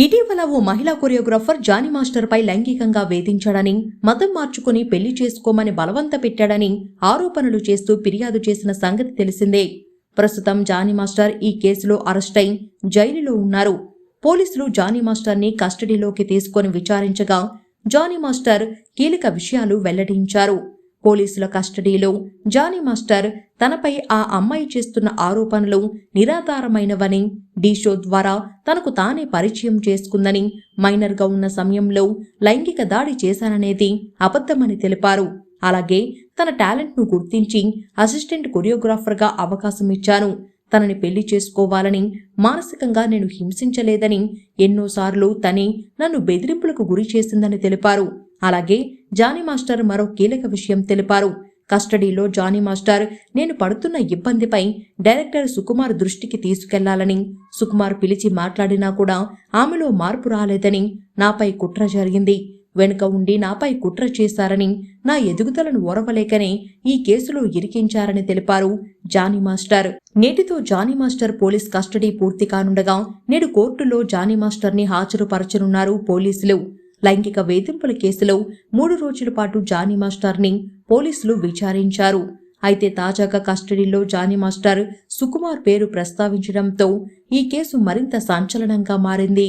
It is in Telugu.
ఇటీవల ఓ మహిళా కొరియోగ్రాఫర్ జానీ మాస్టర్ పై లైంగికంగా వేధించాడని, మతం మార్చుకుని పెళ్లి చేసుకోమని బలవంత పెట్టాడని ఆరోపణలు చేస్తూ ఫిర్యాదు చేసిన సంగతి తెలిసిందే. ప్రస్తుతం జానీ మాస్టర్ ఈ కేసులో అరెస్టై జైలులో ఉన్నారు. పోలీసులు జానీ మాస్టర్ని కస్టడీలోకి తీసుకొని విచారించగా జానీ మాస్టర్ కీలక విషయాలు వెల్లడించారు. పోలీసుల కస్టడీలో జానీ మాస్టర్ తనపై ఆ అమ్మాయి చేస్తున్న ఆరోపణలు నిరాధారమైనవని, ఢీ షో ద్వారా తనకు తానే పరిచయం చేసుకుందని, మైనర్గా ఉన్న సమయంలో లైంగిక దాడి చేశాననేది అబద్ధమని తెలిపారు. అలాగే తన టాలెంట్ను గుర్తించి అసిస్టెంట్ కొరియోగ్రాఫర్గా అవకాశం ఇచ్చాను. తనని పెళ్లి చేసుకోవాలని మానసికంగా నేను హింసించలేదని, ఎన్నోసార్లు తనే నన్ను బెదిరింపులకు గురి చేసిందని తెలిపారు. అలాగే జానీ మాస్టర్ మరో కీలక విషయం తెలిపారు. కస్టడీలో జానీ మాస్టర్ నేను పడుతున్న ఇబ్బందిపై డైరెక్టర్ సుకుమార్ దృష్టికి తీసుకెళ్లాలని, సుకుమార్ పిలిచి మాట్లాడినా కూడా ఆమెలో మార్పు రాలేదని, నాపై కుట్ర జరిగింది, వెనుక ఉండి నాపై కుట్ర చేశారని, నా ఎదుగుదలను ఓరవలేకనే ఈ కేసులో ఇరికించారని తెలిపారు జానీ మాస్టర్. నేటితో జానీ మాస్టర్ పోలీస్ కస్టడీ పూర్తి కానుండగా నేడు కోర్టులో జానీ మాస్టర్ని హాజరుపరచనున్నారు పోలీసులు. లైంగిక వేధింపుల కేసులో 3 రోజుల పాటు జానీ మాస్టర్ని పోలీసులు విచారించారు. అయితే తాజాగా కస్టడీలో జానీ మాస్టర్ సుకుమార్ పేరు ప్రస్తావించడంతో ఈ కేసు మరింత సంచలనంగా మారింది.